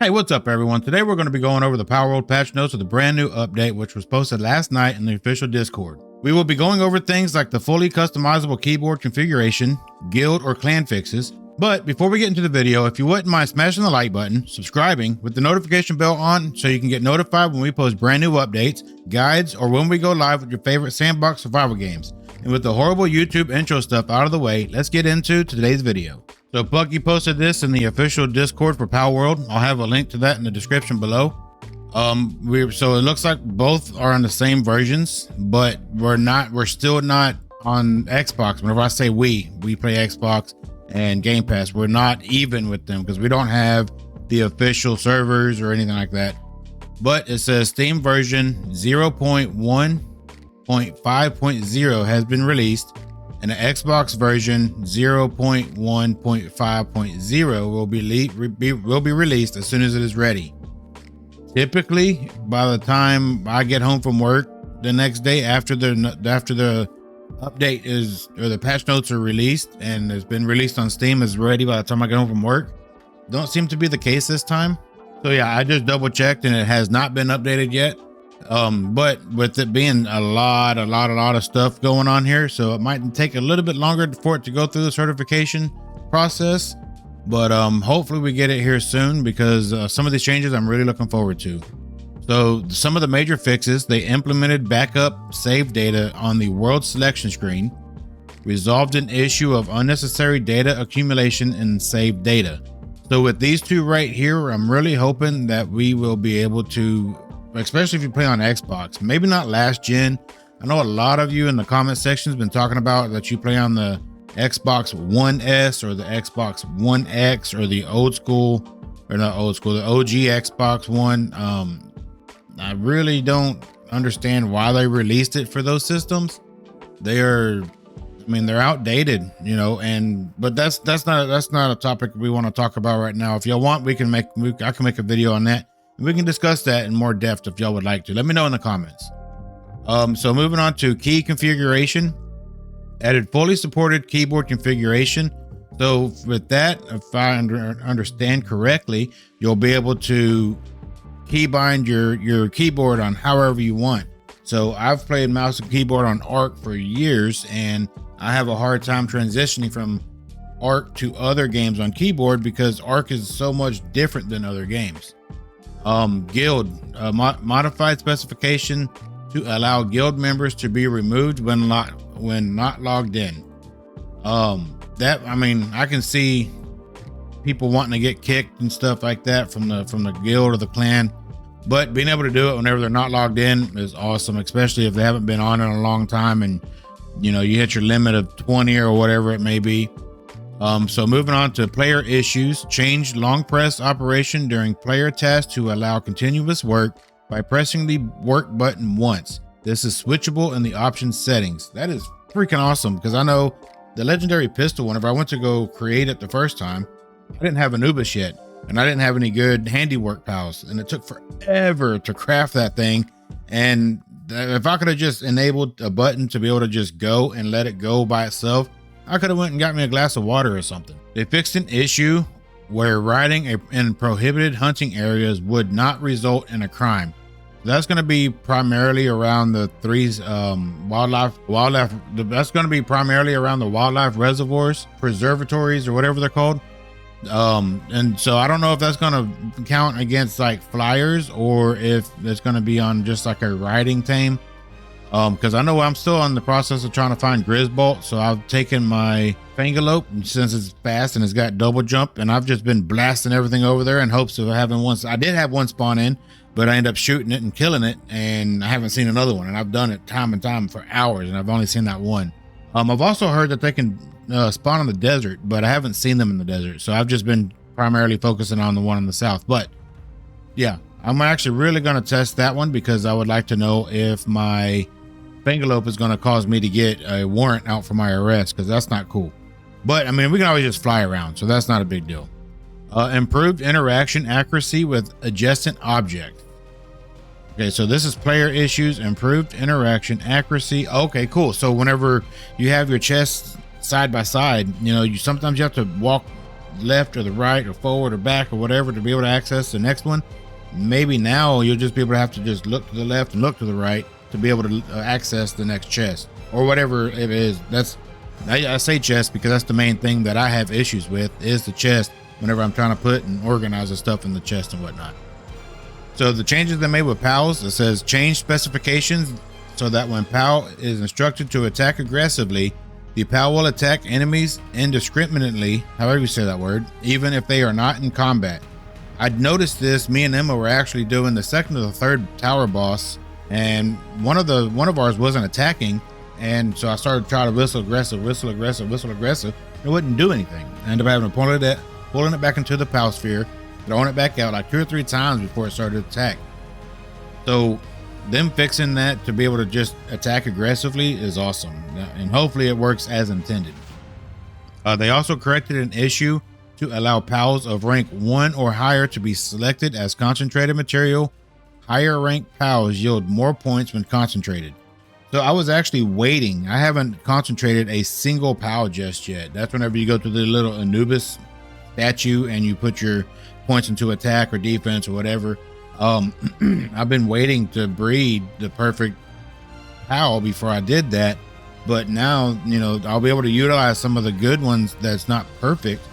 Hey, what's up everyone? Today we're going to be going over the Palworld patch notes of the brand new update which was posted last night in the official Discord. We will be going over things like the fully customizable keyboard configuration, guild or clan fixes, but before we get into the video, if you wouldn't mind smashing the like button, subscribing with the notification bell on so you can get notified when we post brand new updates, guides, or when we go live with your favorite sandbox survival games. And with the horrible YouTube intro stuff out of the way, let's get into today's video. So Plucky posted this in the official Discord for Palworld. I'll have a link to that in the description below. So it looks like both are on the same versions, but we're still not on Xbox. Whenever I say we play Xbox and Game Pass. We're not even with them because we don't have the official servers or anything like that. But it says Steam version 0.1.5.0 has been released, and the Xbox version 0.1.5.0 will be released as soon as it is ready. Typically, by the time I get home from work the next day after the update is, or the patch notes are released and it's been released on Steam, is ready by the time I get home from work. Don't seem to be the case this time. So yeah, I just double checked and it has not been updated yet. But with it being a lot of stuff going on here, so it might take a little bit longer for it to go through the certification process, but hopefully we get it here soon because some of these changes I'm really looking forward to. So some of the major fixes: they implemented backup save data on the world selection screen, resolved an issue of unnecessary data accumulation in saved data. So with these two right here, I'm really hoping that we will be able to, especially if you play on Xbox, maybe not last gen. I know a lot of you in the comment section has been talking about that you play on the Xbox One S or the Xbox One X or the old school, or not old school, the OG Xbox One. I really don't understand why they released it for those systems. They're outdated, you know, but that's not a topic we want to talk about right now. If y'all want, I can make a video on that. We can discuss that in more depth if y'all would like to. Let me know in the comments. So moving on to key configuration, added fully supported keyboard configuration. So with that, if I understand correctly, you'll be able to keybind your keyboard on however you want. So I've played mouse and keyboard on Arc for years, and I have a hard time transitioning from Arc to other games on keyboard because Arc is so much different than other games. Guild, modified specification to allow guild members to be removed when not logged in. I can see people wanting to get kicked and stuff like that from the guild or the clan, but being able to do it whenever they're not logged in is awesome, especially if they haven't been on in a long time and you hit your limit of 20 or whatever it may be. So moving on to player issues, changed long press operation during player tasks to allow continuous work by pressing the work button once. This is switchable in the options settings. That is freaking awesome, because I know the legendary pistol, whenever I went to go create it the first time, I didn't have Anubis yet, and I didn't have any good handiwork pals, and it took forever to craft that thing. And if I could have just enabled a button to be able to just go and let it go by itself, I could have went and got me a glass of water or something. They fixed an issue where riding in prohibited hunting areas would not result in a crime. That's going to be primarily around the wildlife. That's going to be primarily around the wildlife reservoirs, preservatories, or whatever they're called. And so I don't know if that's going to count against like flyers or if it's going to be on just like a riding tame. Because I know I'm still in the process of trying to find Grisbolt, so I've taken my Fangalope, since it's fast and it's got double jump, and I've just been blasting everything over there in hopes of having one. I did have one spawn in, but I ended up shooting it and killing it, and I haven't seen another one, and I've done it time and time for hours, and I've only seen that one. I've also heard that they can spawn in the desert, but I haven't seen them in the desert, so I've just been primarily focusing on the one in the south. But yeah, I'm actually really going to test that one because I would like to know if my Fangalope is going to cause me to get a warrant out for my arrest, because that's not cool. But I mean, we can always just fly around, so that's not a big deal. Improved interaction accuracy with adjacent object. Okay, so this is player issues, improved interaction accuracy. Okay, cool. So whenever you have your chests side by side, sometimes you have to walk left or the right or forward or back or whatever to be able to access the next one. Maybe now you'll just be able to have to just look to the left and look to the right to be able to access the next chest or whatever it is. I say chest because that's the main thing that I have issues with, is the chest whenever I'm trying to put and organize the stuff in the chest and whatnot. So the changes they made with PALs, it says change specifications so that when PAL is instructed to attack aggressively, the PAL will attack enemies indiscriminately, however you say that word, even if they are not in combat. I'd noticed this. Me and Emma were actually doing the second or the third tower boss, and one of ours wasn't attacking, and so I started trying to whistle aggressive. It wouldn't do anything. I ended up having to pulling it back into the PAL sphere, throwing it back out like 2 or 3 times before it started to attack. So them fixing that to be able to just attack aggressively is awesome, and hopefully it works as intended. They also corrected an issue to allow PALs of rank 1 or higher to be selected as concentrated material. Higher rank PALs yield more points when concentrated. So I was actually waiting. I haven't concentrated a single PAL just yet. That's whenever you go to the little Anubis statue and you put your points into attack or defense or whatever. I've been waiting to breed the perfect PAL before I did that, but now, you know, I'll be able to utilize some of the good ones that's not perfect,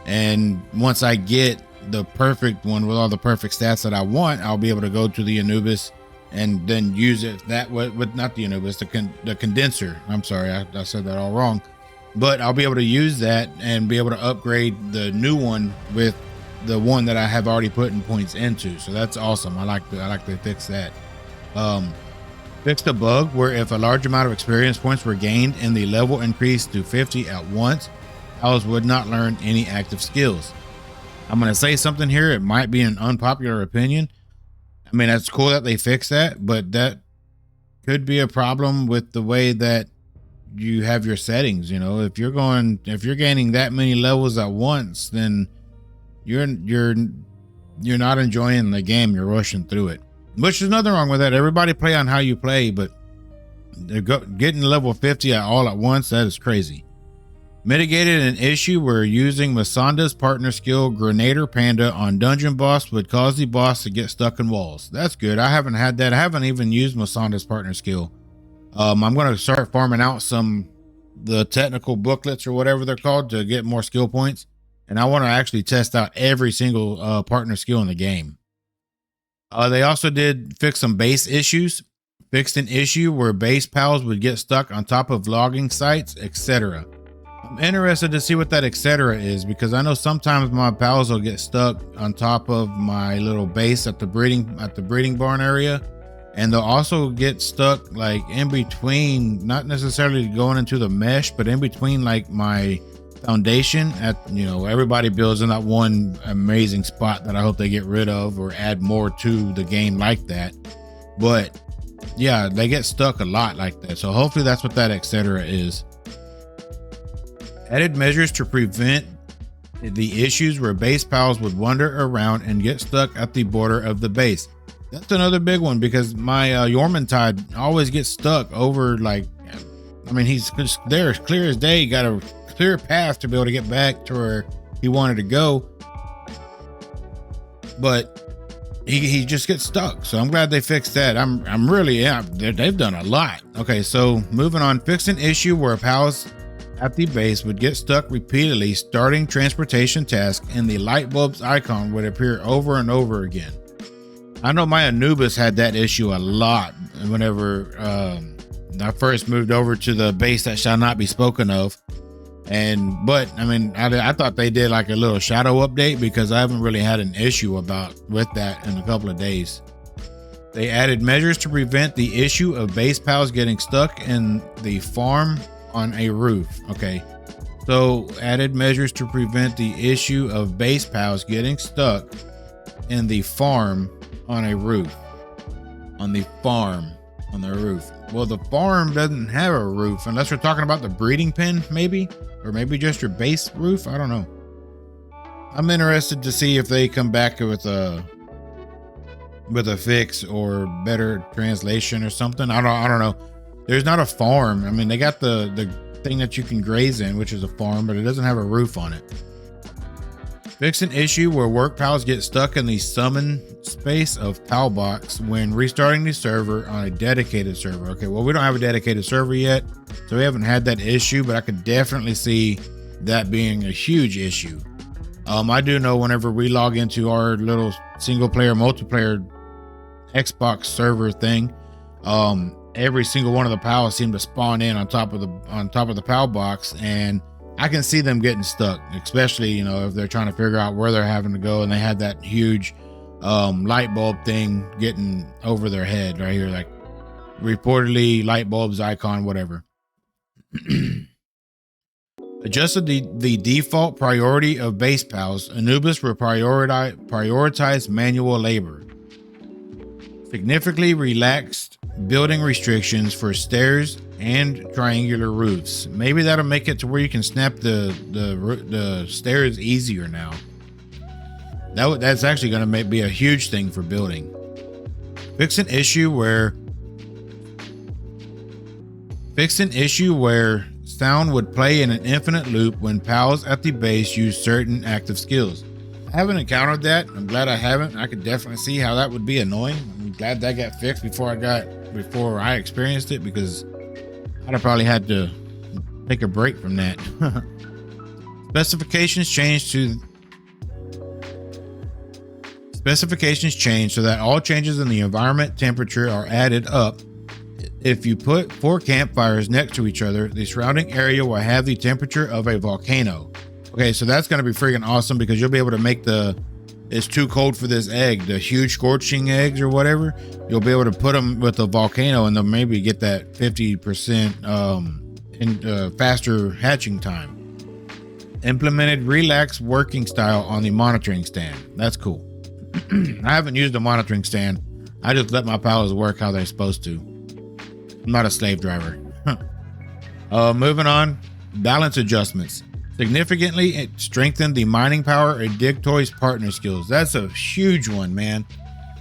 and once I get the perfect one with all the perfect stats that I want, I'll be able to go to the Anubis and then use it that way with not the Anubis, the condenser. I'm sorry, I said that all wrong, but I'll be able to use that and be able to upgrade the new one with the one that I have already put in points into. So that's awesome. I like to fix that. Fixed a bug where if a large amount of experience points were gained and the level increased to 50 at once, PALs would not learn any active skills. I'm going to say something here. It might be an unpopular opinion. I mean, that's cool that they fixed that, but that could be a problem with the way that you have your settings. You know, if you're gaining that many levels at once, then you're not enjoying the game. You're rushing through it, which there's nothing wrong with that. Everybody play on how you play, but getting level 50 all at once, that is crazy. Mitigated an issue where using Masanda's partner skill Grenader Panda on dungeon boss would cause the boss to get stuck in walls. That's good. I haven't had that. I haven't even used Masanda's partner skill. I'm going to start farming out the technical booklets or whatever they're called to get more skill points. And I want to actually test out every single partner skill in the game. They also did fix some base issues. Fixed an issue where base PALs would get stuck on top of logging sites, etc. I'm interested to see what that etc. is, because I know sometimes my PALs will get stuck on top of my little base at the breeding barn area, and they'll also get stuck like in between, not necessarily going into the mesh, but in between like my foundation at, you know, everybody builds in that one amazing spot that I hope they get rid of or add more to the game like that. But yeah, they get stuck a lot like that. So hopefully that's what that etc. is. Added measures to prevent the issues where base PALs would wander around and get stuck at the border of the base. That's another big one, because my Yormantide always gets stuck over, like, I mean, he's just there as clear as day. He got a clear path to be able to get back to where he wanted to go, but he just gets stuck. So I'm glad they fixed that. I'm really, yeah, they've done a lot. Okay, so moving on. Fixed an issue where PALs at the base would get stuck repeatedly starting transportation task, and the light bulbs icon would appear over and over again. I know my Anubis had that issue a lot whenever I first moved over to the base that shall not be spoken of. But I mean, I thought they did like a little shadow update, because I haven't really had an issue with that in a couple of days. They added measures to prevent the issue of base PALs getting stuck in the farm on a roof. Okay, so added measures to prevent the issue of base PALs getting stuck in the farm on a roof. On the farm on the roof. Well, the farm doesn't have a roof unless we're talking about the breeding pen, maybe, or maybe just your base roof. I don't know. I'm interested to see if they come back with a fix or better translation or something. I don't know. There's not a farm. I mean, they got the thing that you can graze in, which is a farm, but it doesn't have a roof on it. Fix an issue where work pals get stuck in the summon space of pal box when restarting the server on a dedicated server. Okay, well, we don't have a dedicated server yet, so we haven't had that issue, but I could definitely see that being a huge issue. I do know whenever we log into our little single player multiplayer Xbox server thing, every single one of the pals seem to spawn in on top of the pal box, and I can see them getting stuck, especially, you know, if they're trying to figure out where they're having to go and they had that huge light bulb thing getting over their head right here, like reportedly light bulbs icon, whatever. Adjusted the default priority of base pals. Anubis will prioritize manual labor. Significantly relaxed building restrictions for stairs and triangular roofs. Maybe that'll make it to where you can snap the stairs easier now. That's actually going to be a huge thing for building. Fix an issue where sound would play in an infinite loop when pals at the base use certain active skills. I haven't encountered that. I'm glad I haven't. I could definitely see how that would be annoying. I'm glad that got fixed before I experienced it, because I'd have probably had to take a break from that. Specifications changed so that all changes in the environment temperature are added up. If you put 4 campfires next to each other, the surrounding area will have the temperature of a volcano. Okay, so that's going to be freaking awesome, because you'll be able to make it's too cold for this egg, the huge scorching eggs or whatever, you'll be able to put them with a volcano and they'll maybe get that 50% faster hatching time. Implemented relaxed working style on the monitoring stand. That's cool. I haven't used the monitoring stand. I just let my pals work how they're supposed to. I'm not a slave driver. Moving on, balance adjustments. Significantly strengthen the mining power of Digtoy's partner skills. That's a huge one, man.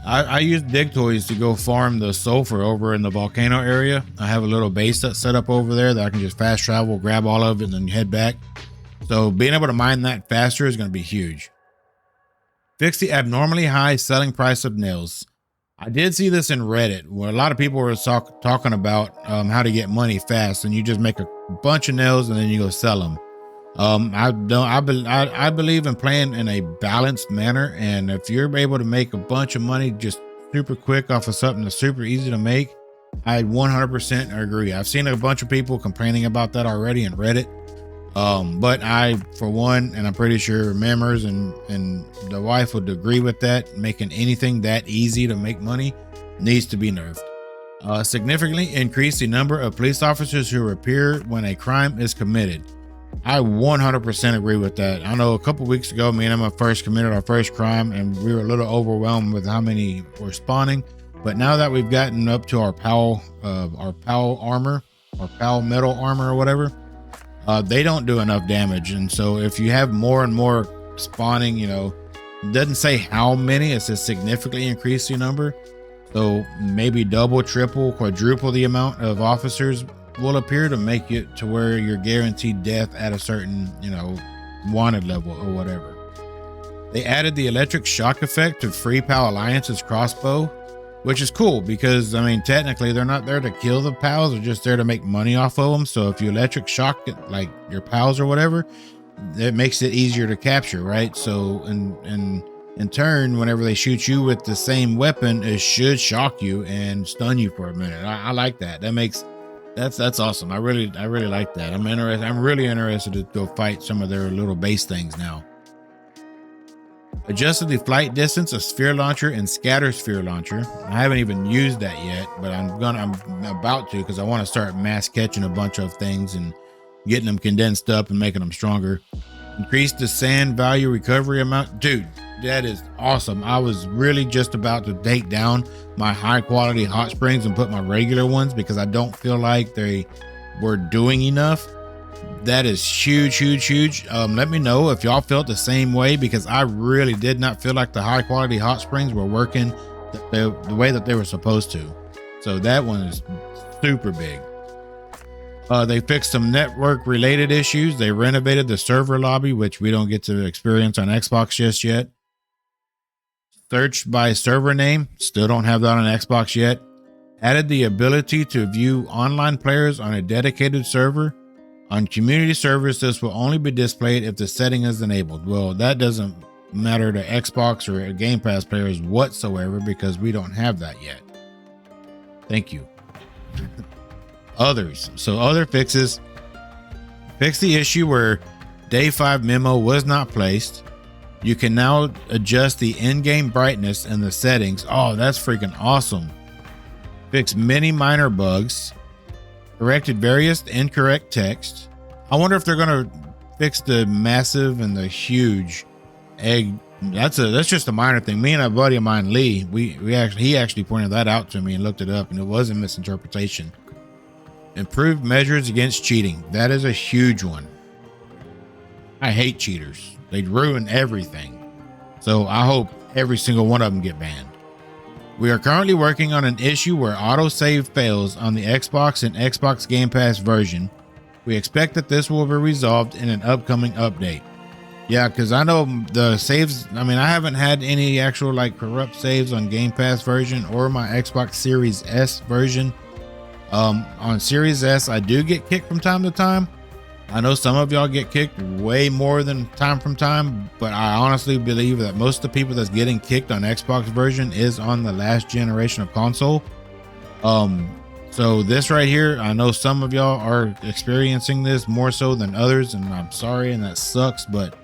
I use Digtoys to go farm the sulfur over in the volcano area. I have a little base that's set up over there that I can just fast travel, grab all of it, and then head back. So being able to mine that faster is going to be huge. Fix the abnormally high selling price of nails. I did see this in Reddit, where a lot of people were talking about how to get money fast, and you just make a bunch of nails and then you go sell them. I believe in playing in a balanced manner, and if you're able to make a bunch of money just super quick off of something that's super easy to make, I 100% agree. I've seen a bunch of people complaining about that already in Reddit. But I, for one, and I'm pretty sure members and the wife would agree with that, making anything that easy to make money needs to be nerfed. Significantly increase the number of police officers who appear when a crime is committed. I 100% agree with that. I know a couple weeks ago, me and Emma first committed our first crime, and we were a little overwhelmed with how many were spawning. But now that we've gotten up to our PAL armor, or PAL metal armor or whatever, they don't do enough damage. And so if you have more and more spawning, you know, it doesn't say how many, it says significantly increase the number. So maybe double, triple, quadruple the amount of officers will appear to make it to where you're guaranteed death at a certain, you know, wanted level or whatever. They added the electric shock effect to Free PAL Alliance's crossbow, which is cool because, I mean, technically they're not there to kill the pals, they're just there to make money off of them. So if you electric shock it, like your pals or whatever, it makes it easier to capture, right? So in turn, whenever they shoot you with the same weapon, it should shock you and stun you for a minute. I like that. That's awesome. I really like that. I'm really interested to go fight some of their little base things now. Adjusted the flight distance of sphere launcher and scatter sphere launcher. I haven't even used that yet, but I'm about to, because I want to start mass catching a bunch of things and getting them condensed up and making them stronger. Increase the sand value recovery amount. Dude, that is awesome. I was really just about to take down my high quality hot springs and put my regular ones because I don't feel like they were doing enough. That is huge. Let me know if y'all felt the same way, because I really did not feel like the high quality hot springs were working the way that they were supposed to. So that one is super big. They fixed some network related issues. They renovated the server lobby, which we don't get to experience on Xbox just yet. Search by server name, still don't have that on Xbox yet. Added the ability to view online players on a dedicated server. On community servers, this will only be displayed if the setting is enabled. Well, that doesn't matter to Xbox or Game Pass players whatsoever because we don't have that yet. Thank you. Others. So other fixes. Fix the issue where Day 5 memo was not placed. You can now adjust the in-game brightness in the settings. Oh, that's freaking awesome. Fix many minor bugs. Corrected various incorrect text. I wonder if they're gonna fix the massive and the huge egg. That's just a minor thing. Me and a buddy of mine, Lee, he actually pointed that out to me and looked it up, and it was a misinterpretation. Improved measures against cheating. That is a huge one. I hate cheaters. They ruin everything. So I hope every single one of them get banned. We are currently working on an issue where autosave fails on the Xbox and Xbox Game Pass version. We expect that this will be resolved in an upcoming update. Yeah, because I know the saves, I mean, I haven't had any actual like corrupt saves on Game Pass version or my Xbox Series S version. On Series S, I do get kicked from time to time. I know some of y'all get kicked way more than time from time, but I honestly believe that most of the people that's getting kicked on Xbox version is on the last generation of console. So this right here, I know some of y'all are experiencing this more so than others, and I'm sorry, and that sucks, but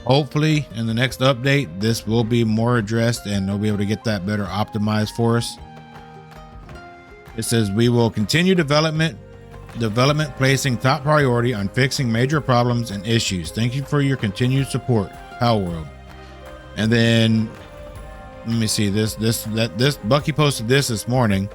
hopefully in the next update, this will be more addressed and they'll be able to get that better optimized for us. It says we will continue development placing top priority on fixing major problems and issues. Thank you for your continued support, Palworld. And then let me see this Bucky posted this morning.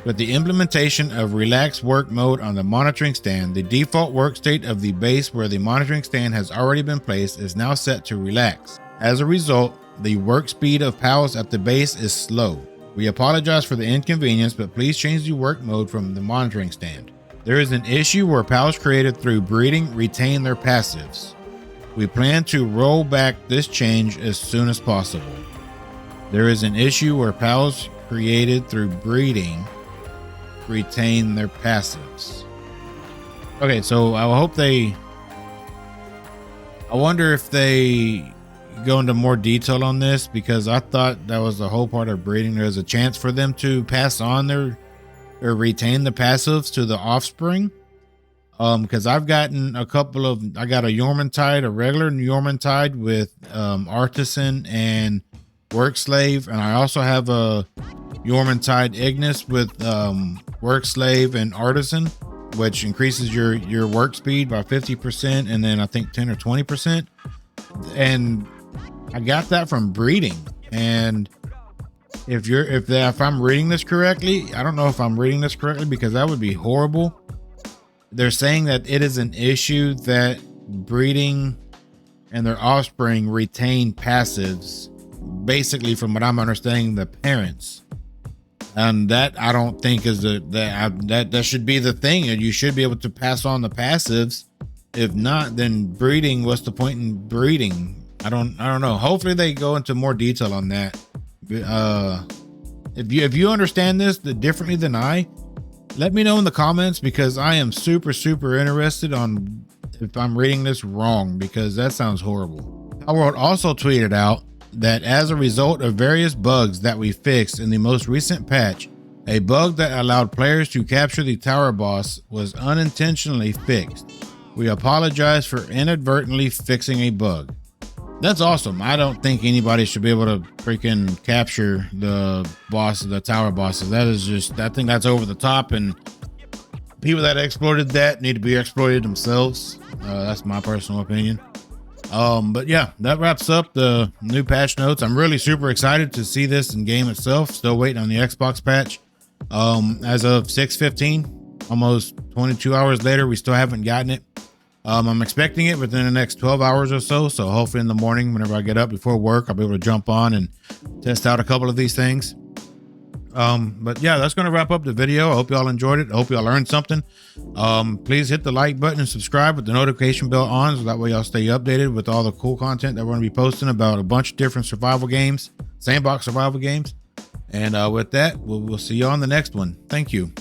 With the implementation of relaxed work mode on the monitoring stand, the default work state of the base where the monitoring stand has already been placed is now set to relax. As a result, the work speed of PALs at the base is slow. We apologize for the inconvenience, but please change the work mode from the monitoring stand. There is an issue where PALs created through breeding retain their passives. We plan to roll back this change as soon as possible. There is an issue where PALs created through breeding retain their passives. Okay, so I wonder if they go into more detail on this, because I thought that was the whole part of breeding. There's a chance for them to pass on or retain the passives to the offspring. Because I've gotten I got a Yormantide, a regular Yormantide with Artisan and Work Slave, and I also have a Yormantide Ignis with Work Slave and Artisan, which increases your work speed by 50%, and then I think 10 or 20%. And I got that from breeding. And if I'm reading this correctly, I don't know if I'm reading this correctly, because that would be horrible. They're saying that it is an issue that breeding and their offspring retain passives, basically, from what I'm understanding, the parents. And that I don't think is that should be the thing, and you should be able to pass on the passives. If not, then breeding, what's the point in breeding? I don't know. Hopefully they go into more detail on that. If you understand this differently than I, let me know in the comments, because I am super interested on if I'm reading this wrong, because that sounds horrible. Palworld also tweeted out that as a result of various bugs that we fixed in the most recent patch, a bug that allowed players to capture the tower boss was unintentionally fixed. We apologize for inadvertently fixing a bug. That's awesome. I don't think anybody should be able to freaking capture the tower bosses. I think that's over the top, and people that exploited that need to be exploited themselves. That's my personal opinion. But yeah, that wraps up the new patch notes. I'm really super excited to see this in game itself. Still waiting on the Xbox patch. As of 6:15, almost 22 hours later, we still haven't gotten it. I'm expecting it within the next 12 hours or so. So hopefully in the morning, whenever I get up before work, I'll be able to jump on and test out a couple of these things. But yeah, that's going to wrap up the video. I hope y'all enjoyed it. I hope y'all learned something. Please hit the like button and subscribe with the notification bell on, so that way y'all stay updated with all the cool content that we're going to be posting about a bunch of different survival games, sandbox survival games. And with that, we'll see you on the next one. Thank you.